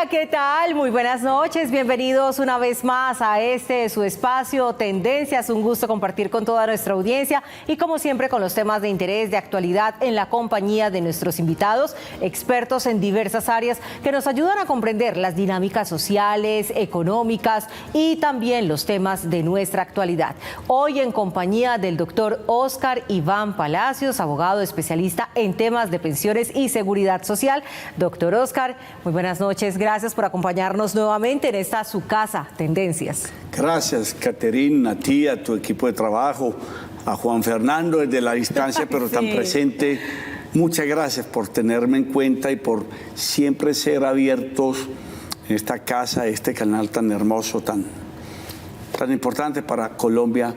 Hola, ¿qué tal? Muy buenas noches, bienvenidos una vez más a su espacio Tendencias. Un gusto compartir con toda nuestra audiencia y como siempre con los temas de interés, de actualidad en la compañía de nuestros invitados, expertos en diversas áreas que nos ayudan a comprender las dinámicas sociales, económicas y también los temas de nuestra actualidad. Hoy en compañía del doctor Óscar Iván Palacios, abogado especialista en temas de pensiones y seguridad social. Doctor Óscar, muy buenas noches, gracias por acompañarnos nuevamente en esta su casa, Tendencias. Gracias, Caterina, a ti, a tu equipo de trabajo, a Juan Fernando desde la distancia, pero tan presente. Muchas gracias por tenerme en cuenta y por siempre ser abiertos en esta casa, este canal tan hermoso, tan importante para Colombia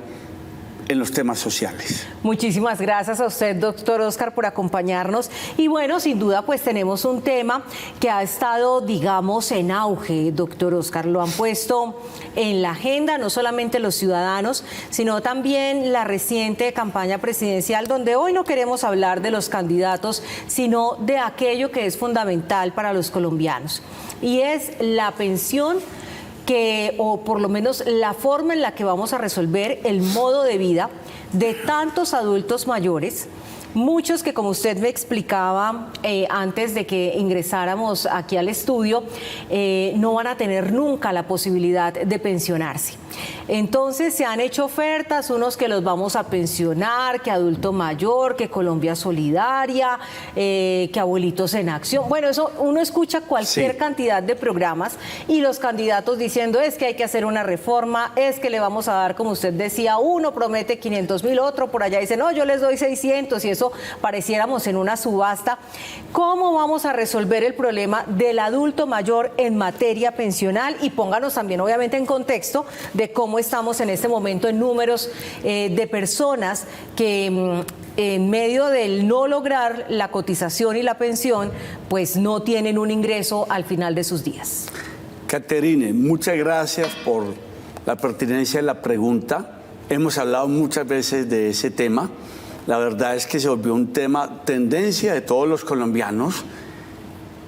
en los temas sociales. Muchísimas gracias a usted, doctor Óscar, por acompañarnos. Y bueno, sin duda, pues tenemos un tema que ha estado, digamos, en auge, doctor Óscar. Lo han puesto en la agenda no solamente los ciudadanos, sino también la reciente campaña presidencial, donde hoy no queremos hablar de los candidatos, sino de aquello que es fundamental para los colombianos. Y es la pensión o por lo menos la forma en la que vamos a resolver el modo de vida de tantos adultos mayores, muchos que, como usted me explicaba antes de que ingresáramos aquí al estudio, no van a tener nunca la posibilidad de pensionarse. Entonces se han hecho ofertas, unos que los vamos a pensionar, que adulto mayor, que Colombia Solidaria, que abuelitos en acción. Bueno, eso uno escucha cualquier cantidad de programas y los candidatos diciendo es que hay que hacer una reforma, es que le vamos a dar, como usted decía, uno promete 500.000, otro por allá dice no, yo les doy 600 y eso pareciéramos en una subasta. ¿Cómo vamos a resolver el problema del adulto mayor en materia pensional? Y pónganos también obviamente en contexto de cómo estamos en este momento en números de personas que en medio del no lograr la cotización y la pensión, pues no tienen un ingreso al final de sus días. Caterine, muchas gracias por la pertinencia de la pregunta. Hemos hablado muchas veces de ese tema. La verdad es que se volvió un tema tendencia de todos los colombianos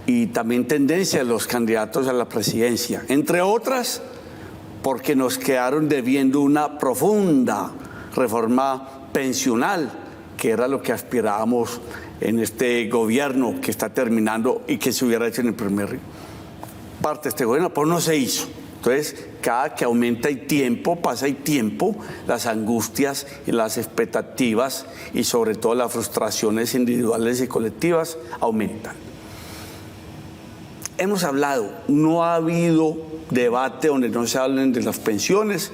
y también tendencia de los candidatos a la presidencia, entre otras porque nos quedaron debiendo una profunda reforma pensional, que era lo que aspirábamos en este gobierno que está terminando y que se hubiera hecho en el primer parte de este gobierno, pero no se hizo. Entonces, cada que aumenta el tiempo, pasa el tiempo, las angustias y las expectativas y sobre todo las frustraciones individuales y colectivas aumentan. Hemos hablado, no ha habido debate donde no se hablen de las pensiones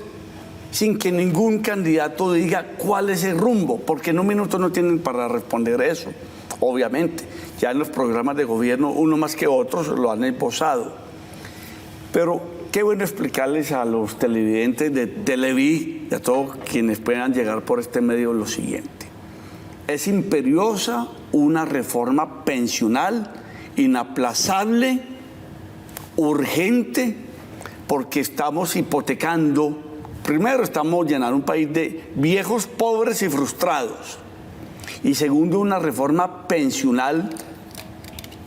sin que ningún candidato diga cuál es el rumbo, porque en un minuto no tienen para responder eso, obviamente. Ya en los programas de gobierno, uno más que otros lo han esbozado. Pero qué bueno explicarles a los televidentes de Televí y a todos quienes puedan llegar por este medio lo siguiente. Es imperiosa una reforma pensional inaplazable, urgente, porque estamos hipotecando, primero estamos llenando un país de viejos pobres y frustrados, y segundo una reforma pensional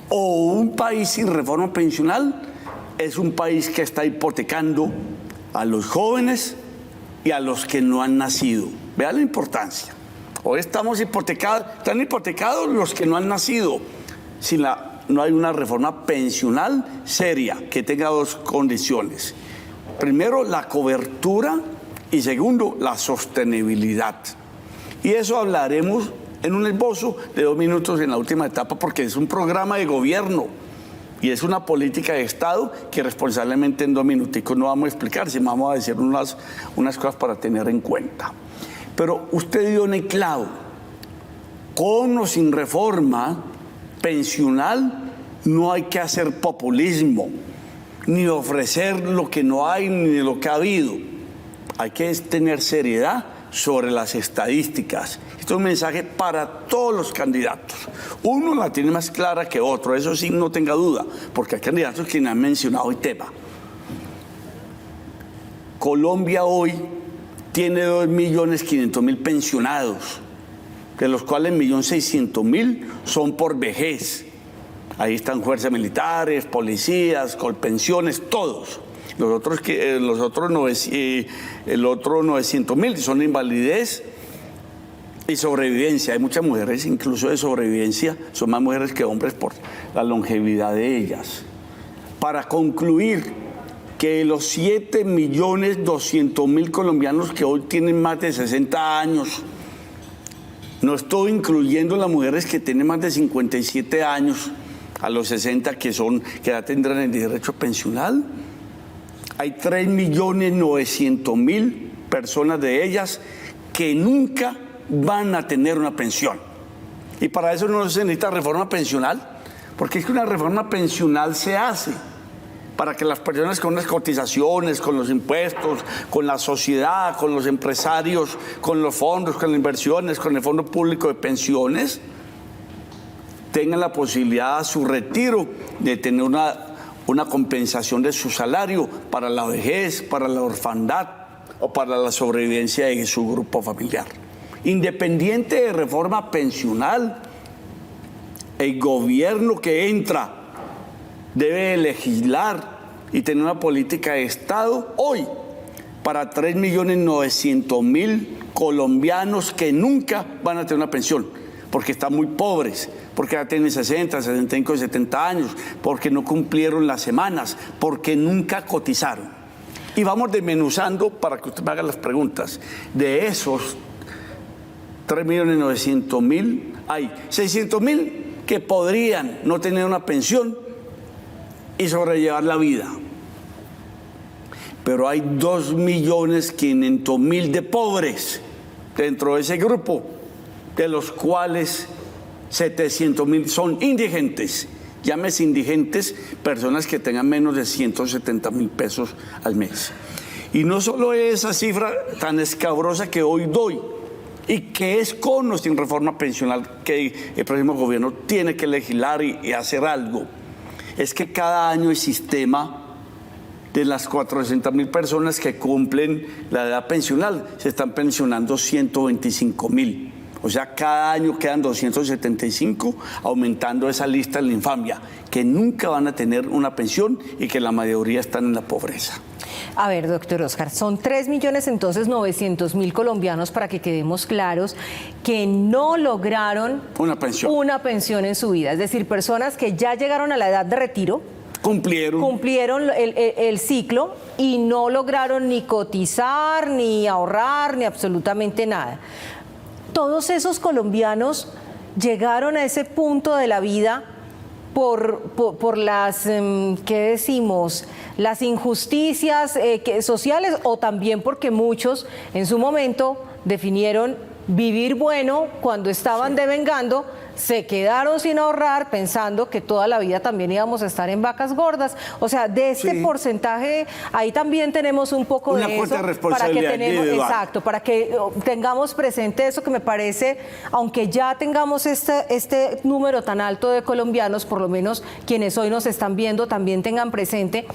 o un país sin reforma pensional es un país que está hipotecando a los jóvenes y a los que no han nacido. Vean la importancia. Hoy están hipotecados los que no han nacido. No hay una reforma pensional seria que tenga dos condiciones. Primero, la cobertura y segundo, la sostenibilidad. Y eso hablaremos en un esbozo de 2 minutos en la última etapa porque es un programa de gobierno y es una política de Estado que responsablemente en 2 minuticos no vamos a explicar, sino vamos a decir unas cosas para tener en cuenta. Pero usted dio en el clavo, con o sin reforma pensional no hay que hacer populismo, ni ofrecer lo que no hay ni lo que ha habido. Hay que tener seriedad sobre las estadísticas. Esto es un mensaje para todos los candidatos. Uno la tiene más clara que otro, eso sí, no tenga duda, porque hay candidatos que han mencionado el tema. Colombia hoy tiene 2.500.000 pensionados, de los cuales 1.600.000 son por vejez. Ahí están fuerzas militares, policías, colpensiones, todos. El otro 900.000 son invalidez y sobrevivencia. Hay muchas mujeres, incluso de sobrevivencia, son más mujeres que hombres por la longevidad de ellas. Para concluir, que los 7.200.000 colombianos que hoy tienen más de 60 años, no estoy incluyendo las mujeres que tienen más de 57 años, a los 60 que ya tendrán el derecho pensional. Hay 3.900.000 personas de ellas que nunca van a tener una pensión. Y para eso no se necesita reforma pensional, porque es que una reforma pensional se hace para que las personas con las cotizaciones, con los impuestos, con la sociedad, con los empresarios, con los fondos, con las inversiones, con el Fondo Público de Pensiones, tengan la posibilidad a su retiro de tener una compensación de su salario para la vejez, para la orfandad o para la sobrevivencia de su grupo familiar. Independiente de reforma pensional, el gobierno que entra debe legislar y tener una política de Estado hoy para 3.900.000 colombianos que nunca van a tener una pensión, porque están muy pobres, porque ya tienen 60, 65, 70 años, porque no cumplieron las semanas, porque nunca cotizaron. Y vamos desmenuzando para que usted me haga las preguntas. De esos 3.900.000, hay 600.000 que podrían no tener una pensión y sobrellevar la vida. Pero hay 2.500.000 de pobres dentro de ese grupo, de los cuales 700.000 son indigentes. Llámese indigentes, personas que tengan menos de 170.000 pesos al mes. Y no solo esa cifra tan escabrosa que hoy doy, y que es con o sin reforma pensional que el próximo gobierno tiene que legislar y hacer algo, es que cada año el sistema de las 400.000 personas que cumplen la edad pensional, se están pensionando 125.000. O sea, cada año quedan 275, aumentando esa lista de la infamia, que nunca van a tener una pensión y que la mayoría están en la pobreza. A ver, doctor Oscar, son 3.900.000 colombianos, para que quedemos claros, que no lograron una pensión en su vida. Es decir, personas que ya llegaron a la edad de retiro, cumplieron el ciclo y no lograron ni cotizar, ni ahorrar, ni absolutamente nada. Todos esos colombianos llegaron a ese punto de la vida por las, ¿qué decimos?, las injusticias sociales, o también porque muchos en su momento definieron vivir bueno cuando estaban devengando, se quedaron sin ahorrar pensando que toda la vida también íbamos a estar en vacas gordas. O sea, de este porcentaje, ahí también tenemos un poco una de eso, para que tengamos presente eso, que me parece, aunque ya tengamos este número tan alto de colombianos, por lo menos quienes hoy nos están viendo también tengan presente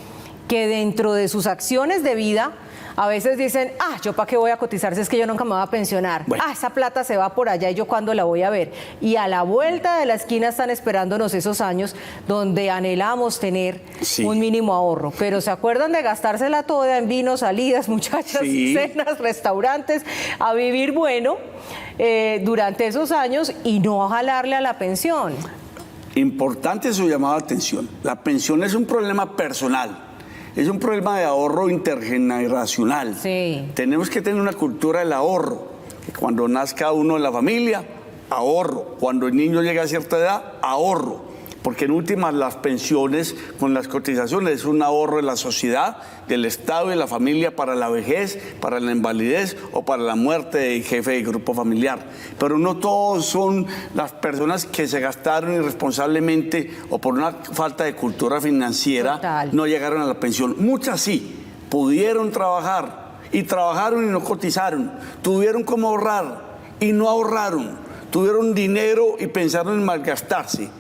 que dentro de sus acciones de vida, a veces dicen, ¿yo para qué voy a cotizar si es que yo nunca me voy a pensionar? Bueno. Esa plata se va por allá y yo cuándo la voy a ver. Y a la vuelta de la esquina están esperándonos esos años donde anhelamos tener un mínimo ahorro. Pero ¿se acuerdan de gastársela toda en vinos, salidas, muchachas, cenas, restaurantes, a vivir bueno durante esos años y no jalarle a la pensión? Importante su llamada de atención. La pensión es un problema personal. Es un problema de ahorro intergeneracional. Tenemos que tener una cultura del ahorro. Que cuando nazca uno en la familia, ahorro. Cuando el niño llega a cierta edad, ahorro. Porque en últimas las pensiones con las cotizaciones es un ahorro de la sociedad, del Estado y de la familia para la vejez, para la invalidez o para la muerte del jefe del grupo familiar. Pero no todos son las personas que se gastaron irresponsablemente o por una falta de cultura financiera no llegaron a la pensión. Muchas sí, pudieron trabajar y trabajaron y no cotizaron, tuvieron cómo ahorrar y no ahorraron, tuvieron dinero y pensaron en malgastarse.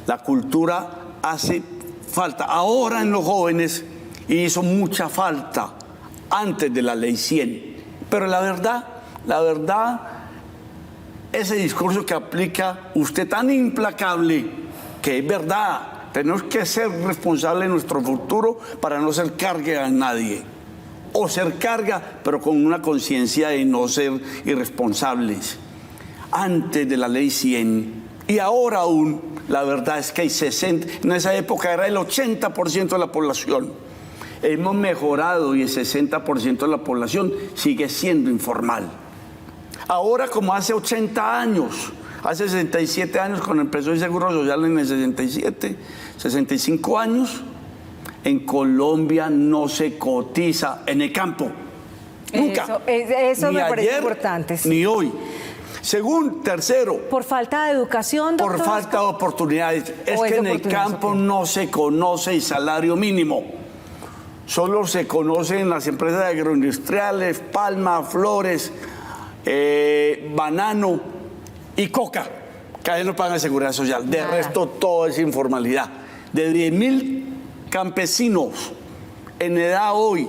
La cultura hace falta ahora en los jóvenes y hizo mucha falta antes de la ley 100. Pero la verdad, ese discurso que aplica usted tan implacable que es verdad. Tenemos que ser responsables de nuestro futuro para no ser carga a nadie. O ser carga, pero con una conciencia de no ser irresponsables. Antes de la ley 100, y ahora aún, la verdad es que hay 60, en esa época era el 80% de la población. Hemos mejorado y el 60% de la población sigue siendo informal. Ahora, como hace 80 años, hace 67 años, cuando empezó el Seguro Social en el 67, 65 años, en Colombia no se cotiza en el campo. Nunca. Eso ni me parece ayer, importante. Sí. ni hoy. Según, tercero. ¿Por falta de educación, doctor? Por falta de oportunidades. Es que en el campo no se conoce el salario mínimo. Solo se conoce en las empresas agroindustriales, palma, flores, banano y coca, que ahí no pagan seguridad social. De resto, todo es informalidad. De 10.000 campesinos en edad hoy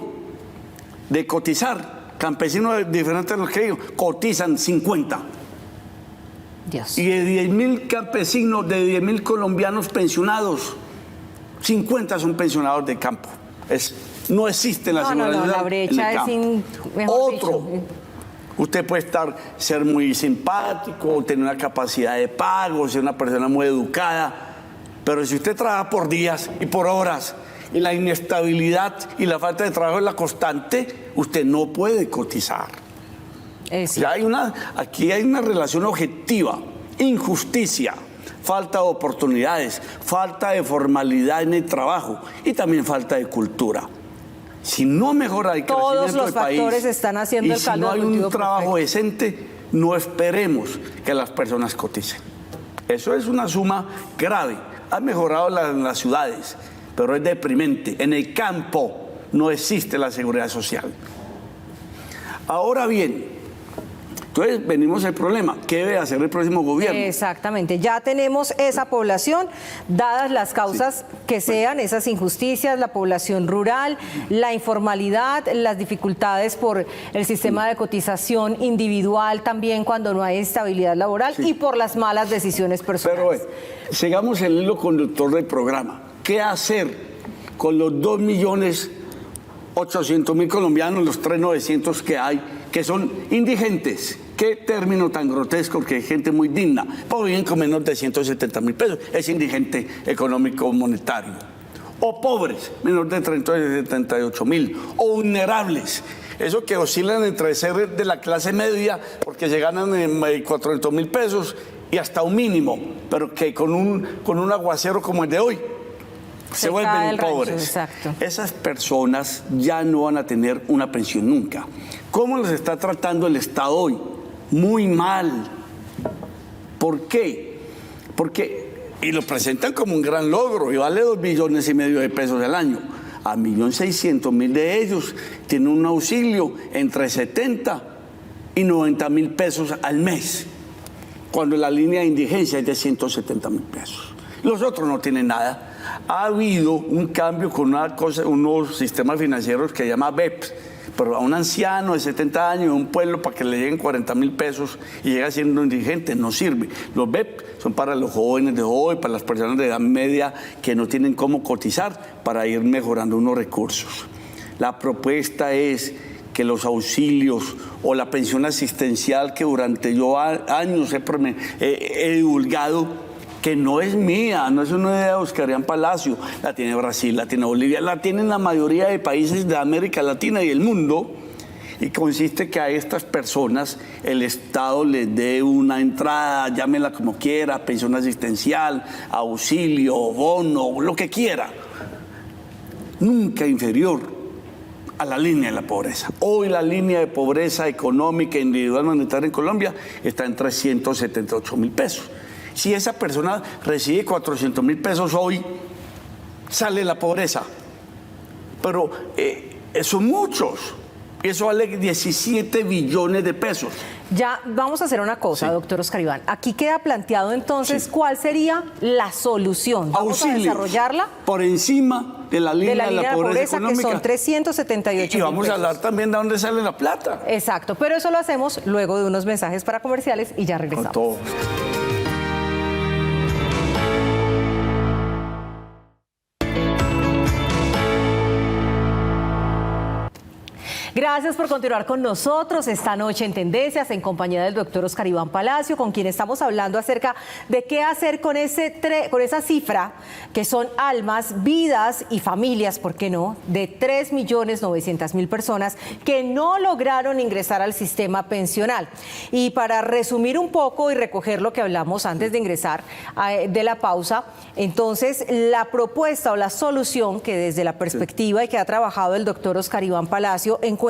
de cotizar, campesinos diferentes de los que ellos, cotizan 50. Dios. Y de 10.000 campesinos, de 10.000 colombianos pensionados, 50 son pensionados de campo. No existe la seguridad social. La brecha es mejor dicho. Usted puede ser muy simpático, tener una capacidad de pago, ser una persona muy educada, pero si usted trabaja por días y por horas, y la inestabilidad y la falta de trabajo es la constante, usted no puede cotizar. Ya aquí hay una relación objetiva, injusticia, falta de oportunidades, falta de formalidad en el trabajo y también falta de cultura. Si no mejora el crecimiento del país, todos los factores están haciendo el caldo de cultivo. Si no hay un trabajo decente, no esperemos que las personas coticen. Eso es una suma grave. Ha mejorado en las ciudades, pero es deprimente. En el campo no existe la seguridad social. Ahora bien, entonces venimos al problema. ¿Qué debe hacer el próximo gobierno? Exactamente. Ya tenemos esa población, dadas las causas que sean, esas injusticias, la población rural, la informalidad, las dificultades por el sistema de cotización individual también cuando no hay estabilidad laboral y por las malas decisiones personales. Pero sigamos el hilo conductor del programa. ¿Qué hacer con los 2.800.000 colombianos, los 3.900.000 que hay, que son indigentes? Qué término tan grotesco, porque hay gente muy digna, pero viven con menos de 170.000 pesos, es indigente económico monetario. O pobres, menos de 378.000, o vulnerables, esos que oscilan entre ser de la clase media, porque se ganan 400.000 pesos y hasta un mínimo, pero que con un aguacero como el de hoy, se vuelven pobres. Exacto. Esas personas ya no van a tener una pensión nunca. ¿Cómo los está tratando el Estado hoy? Muy mal. ¿Por qué? Y lo presentan como un gran logro y vale 2,5 billones de pesos al año. A 1.600.000 de ellos tienen un auxilio entre 70 y 90.000 pesos al mes, cuando la línea de indigencia es de 170.000 pesos. Los otros no tienen nada. Ha habido un cambio con unos sistemas financieros que se llama BEPS, pero a un anciano de 70 años, de un pueblo, para que le lleguen 40.000 pesos y llega siendo indigente, no sirve. Los BEP son para los jóvenes de hoy, para las personas de edad media que no tienen cómo cotizar, para ir mejorando unos recursos. La propuesta es que los auxilios o la pensión asistencial que durante años he divulgado, que no es mía, no es una idea de Oscar Iván Palacio, la tiene Brasil, la tiene Bolivia, la tienen la mayoría de países de América Latina y el mundo, y consiste que a estas personas el Estado les dé una entrada, llámela como quiera, pensión asistencial, auxilio, bono, lo que quiera, nunca inferior a la línea de la pobreza. Hoy la línea de pobreza económica e individual monetaria en Colombia está en 378.000 pesos. Si esa persona recibe 400.000 pesos hoy, sale la pobreza. Pero son muchos. Eso vale 17 billones de pesos. Ya vamos a hacer una cosa, doctor Oscar Iván. Aquí queda planteado entonces cuál sería la solución. Vamos a desarrollarla por encima de la línea de la pobreza económica, que son 378.000 y vamos a hablar también de dónde sale la plata. Exacto, pero eso lo hacemos luego de unos mensajes para comerciales y ya regresamos. Con todo. Gracias por continuar con nosotros esta noche en Tendencias, en compañía del doctor Oscar Iván Palacio, con quien estamos hablando acerca de qué hacer con esa cifra, que son almas, vidas y familias, ¿por qué no?, de 3.900.000 personas que no lograron ingresar al sistema pensional. Y para resumir un poco y recoger lo que hablamos antes de ingresar de la pausa, entonces la propuesta o la solución que desde la perspectiva y que ha trabajado el doctor Oscar Iván Palacio encuentra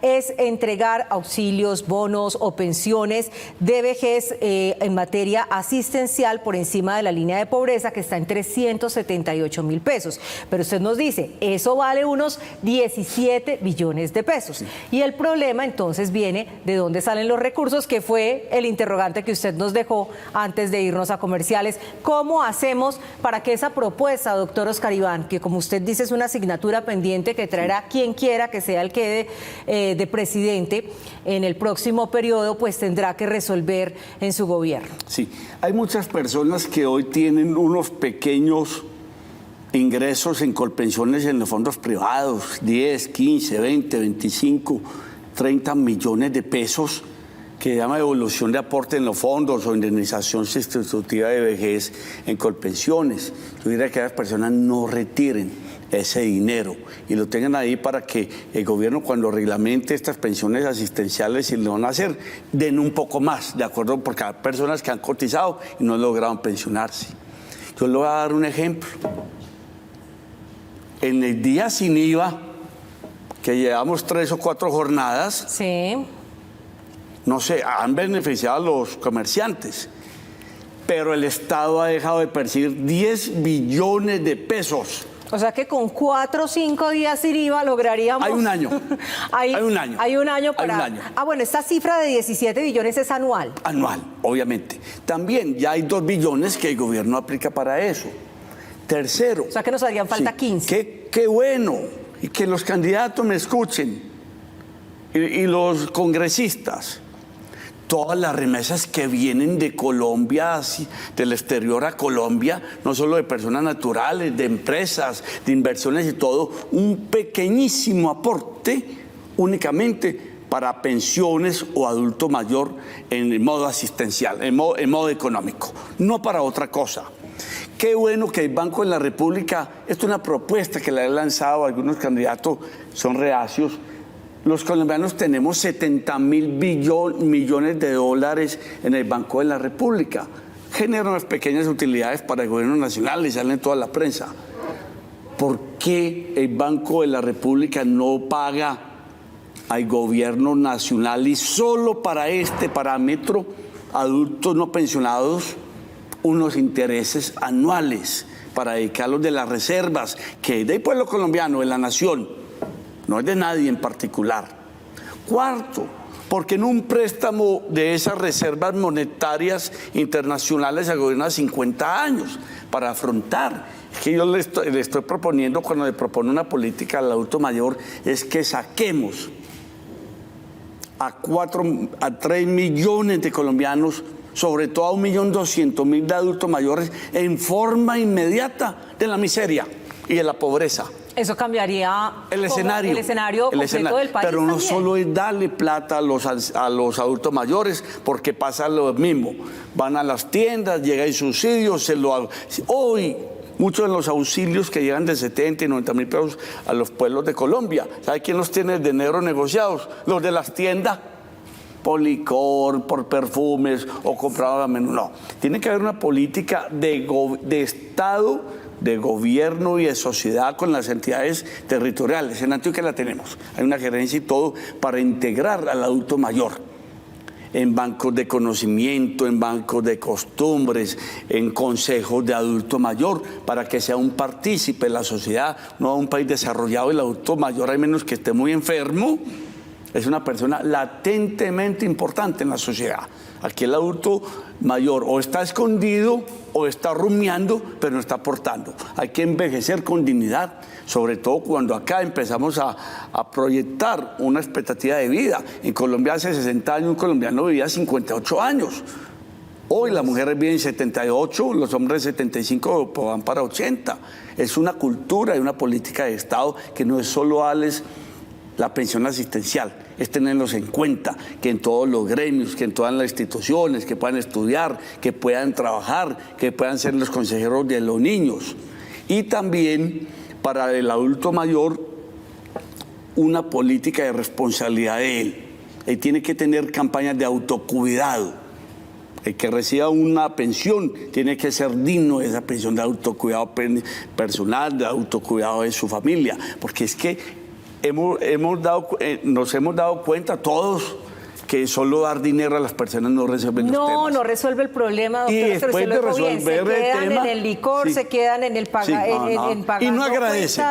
es entregar auxilios, bonos o pensiones de vejez en materia asistencial por encima de la línea de pobreza, que está en 378.000 pesos. Pero usted nos dice, eso vale unos 17 billones de pesos. Y el problema entonces viene de dónde salen los recursos, que fue el interrogante que usted nos dejó antes de irnos a comerciales. ¿Cómo hacemos para que esa propuesta, doctor Oscar Iván, que como usted dice es una asignatura pendiente que traerá quien quiera que sea el quede de presidente en el próximo periodo, pues tendrá que resolver en su gobierno? Sí, hay muchas personas que hoy tienen unos pequeños ingresos en colpensiones en los fondos privados, 10, 15, 20, 25, 30 millones de pesos, que llama devolución de aporte en los fondos o indemnización sustitutiva de vejez en colpensiones. Yo diría que las personas no retiren ese dinero y lo tengan ahí para que el gobierno, cuando reglamente estas pensiones asistenciales, si lo van a hacer, den un poco más, ¿de acuerdo? Porque hay personas que han cotizado y no lograron pensionarse. Yo le voy a dar un ejemplo. En el día sin IVA, que llevamos 3 o 4 jornadas, sí, no sé, han beneficiado a los comerciantes, pero el Estado ha dejado de percibir 10 billones de pesos. O sea que con 4 o 5 días sin IVA lograríamos... Hay un año. Hay un año. Hay un año para... Hay un año. Ah, bueno, esta cifra de 17 billones es anual. Anual, obviamente. También ya hay 2 billones que el gobierno aplica para eso. Tercero... O sea que nos harían falta 15. Qué bueno. Y que los candidatos me escuchen. Y los congresistas. Todas las remesas que vienen de Colombia, del exterior a Colombia, no solo de personas naturales, de empresas, de inversiones y todo, un pequeñísimo aporte únicamente para pensiones o adulto mayor en modo asistencial, en modo económico, no para otra cosa. Qué bueno que el Banco de la República, esto es una propuesta que le han lanzado algunos candidatos, son reacios. Los colombianos tenemos 70.000 millones de dólares en el Banco de la República. Generan unas pequeñas utilidades para el gobierno nacional y salen en toda la prensa. ¿Por qué el Banco de la República no paga al gobierno nacional y solo para este parámetro, adultos no pensionados, unos intereses anuales para dedicarlos de las reservas que es del pueblo colombiano, de la nación? No es de nadie en particular. Cuarto, porque en un préstamo de esas reservas monetarias internacionales al gobierno a 50 años para afrontar. Es que yo le estoy proponiendo, cuando le propone una política al adulto mayor, es que saquemos a 3 millones de colombianos, sobre todo a 1.200.000 de adultos mayores, en forma inmediata de la miseria y de la pobreza. Eso cambiaría el escenario completo del país. Pero no también. solo es darle plata a los adultos mayores, porque pasa lo mismo. Van a las tiendas, llega el subsidio, hoy muchos de los auxilios que llegan de 70 y 90.000 pesos a los pueblos de Colombia, ¿sabe quién los tiene de enero negociados? Los de las tiendas, por licor, por perfumes o comprado a menú. No, tiene que haber una política de Estado, de gobierno y de sociedad con las entidades territoriales. En Antioquia la tenemos. Hay una gerencia y todo para integrar al adulto mayor en bancos de conocimiento, en bancos de costumbres, en consejos de adulto mayor, para que sea un partícipe de la sociedad, no un país desarrollado. El adulto mayor, al menos que esté muy enfermo, es una persona latentemente importante en la sociedad. Aquí el adulto mayor o está escondido o está rumiando, pero no está aportando. Hay que envejecer con dignidad, sobre todo cuando acá empezamos a proyectar una expectativa de vida. En Colombia hace 60 años un colombiano vivía 58 años. Hoy las mujeres viven 78, los hombres 75 van para 80. Es una cultura y una política de Estado que no es solo darles la pensión asistencial, es tenerlos en cuenta, que en todos los gremios, que en todas las instituciones, que puedan estudiar, que puedan trabajar, que puedan ser los consejeros de los niños. Y también para el adulto mayor, una política de responsabilidad de él. Él tiene que tener campañas de autocuidado. El que reciba una pensión tiene que ser digno de esa pensión de autocuidado personal, de autocuidado de su familia, porque es que nos hemos dado cuenta todos que solo dar dinero a las personas no resuelve los temas. No resuelve el problema, doctor. Y después de resolver se quedan el tema, en el licor, sí, se quedan en el en pagando y no agradecen.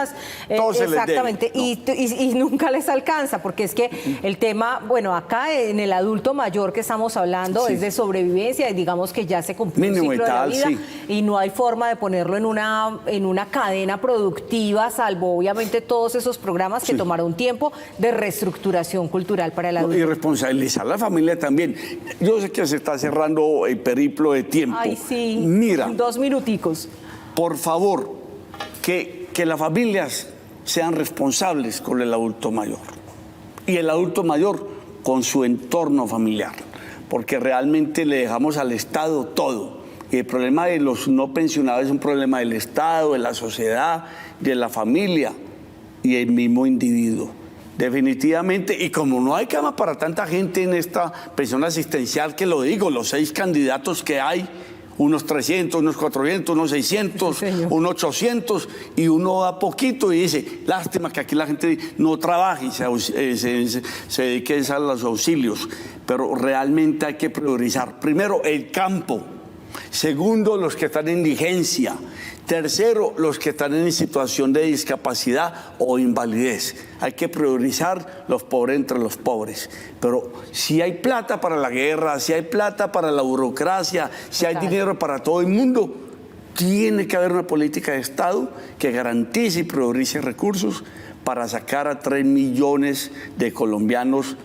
Todo se les debe. Exactamente. No. Y nunca les alcanza, porque es que el tema, bueno, acá en el adulto mayor que estamos hablando es de sobrevivencia, y digamos que ya se cumplió un ciclo de la vida y no hay forma de ponerlo en una cadena productiva, salvo obviamente todos esos programas que tomaron tiempo de reestructuración cultural para el adulto. Y responsabilidad a la familia también. Yo sé que se está cerrando el periplo de tiempo. Ay, sí. Mira. 2 minuticos. Por favor, que las familias sean responsables con el adulto mayor. Y el adulto mayor con su entorno familiar. Porque realmente le dejamos al Estado todo. Y el problema de los no pensionados es un problema del Estado, de la sociedad, de la familia y el mismo individuo. Definitivamente, y como no hay cama para tanta gente en esta pensión asistencial, que lo digo, los 6 candidatos que hay, unos 300, unos 400, unos 600, unos 800, y uno da poquito y dice, lástima que aquí la gente no trabaje y se dedique a los auxilios, pero realmente hay que priorizar. Primero, el campo. Segundo, los que están en indigencia. Tercero, los que están en situación de discapacidad o invalidez. Hay que priorizar los pobres entre los pobres. Pero si hay plata para la guerra, si hay plata para la burocracia, si hay dinero para todo el mundo, tiene que haber una política de Estado que garantice y priorice recursos para sacar a 3 millones de colombianos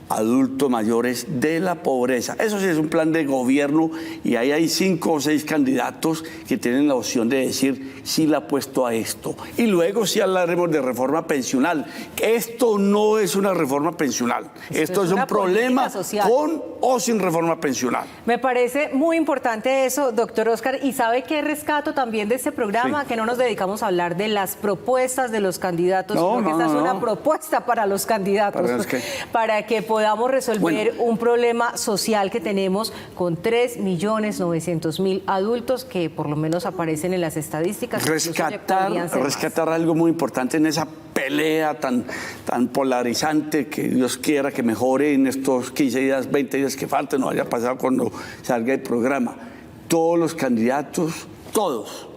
adultos mayores de la pobreza. Eso sí es un plan de gobierno, y ahí hay 5 o 6 candidatos que tienen la opción de decir sí le apuesto a esto. Y luego sí hablaremos de reforma pensional. Esto no es una reforma pensional. Esto es un problema con o sin reforma pensional. Me parece muy importante eso, doctor Oscar. Y ¿sabe qué rescato también de este programa? Que no nos dedicamos a hablar de las propuestas de los candidatos, porque esta es una propuesta para los candidatos, para que podamos resolver un problema social que tenemos con 3.900.000 adultos que por lo menos aparecen en las estadísticas. Rescatar algo muy importante en esa pelea tan polarizante, que Dios quiera que mejore en estos 15 días, 20 días que faltan, no haya pasado cuando salga el programa. Todos los candidatos, todos,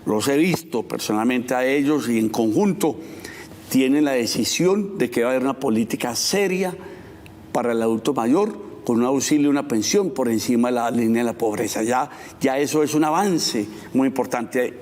los he visto personalmente a ellos y en conjunto, tienen la decisión de que va a haber una política seria para el adulto mayor, con un auxilio y una pensión por encima de la línea de la pobreza. Ya eso es un avance muy importante.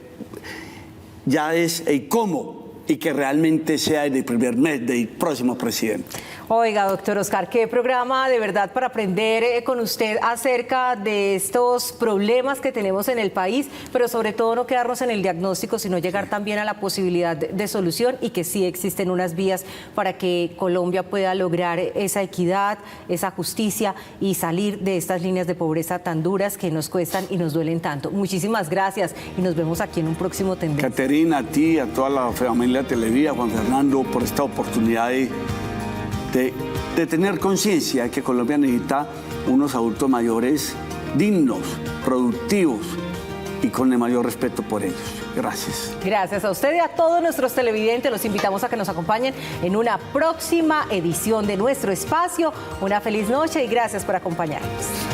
Ya es el cómo, y que realmente sea en el primer mes del próximo presidente. Oiga, doctor Oscar, qué programa de verdad para aprender con usted acerca de estos problemas que tenemos en el país, pero sobre todo no quedarnos en el diagnóstico, sino llegar también a la posibilidad de solución, y que sí existen unas vías para que Colombia pueda lograr esa equidad, esa justicia y salir de estas líneas de pobreza tan duras que nos cuestan y nos duelen tanto. Muchísimas gracias y nos vemos aquí en un próximo Tendencia. Caterina, a ti, a toda la familia Televida, Juan Fernando, por esta oportunidad de tener conciencia de que Colombia necesita unos adultos mayores dignos, productivos y con el mayor respeto por ellos. Gracias. Gracias a usted y a todos nuestros televidentes. Los invitamos a que nos acompañen en una próxima edición de nuestro espacio. Una feliz noche y gracias por acompañarnos.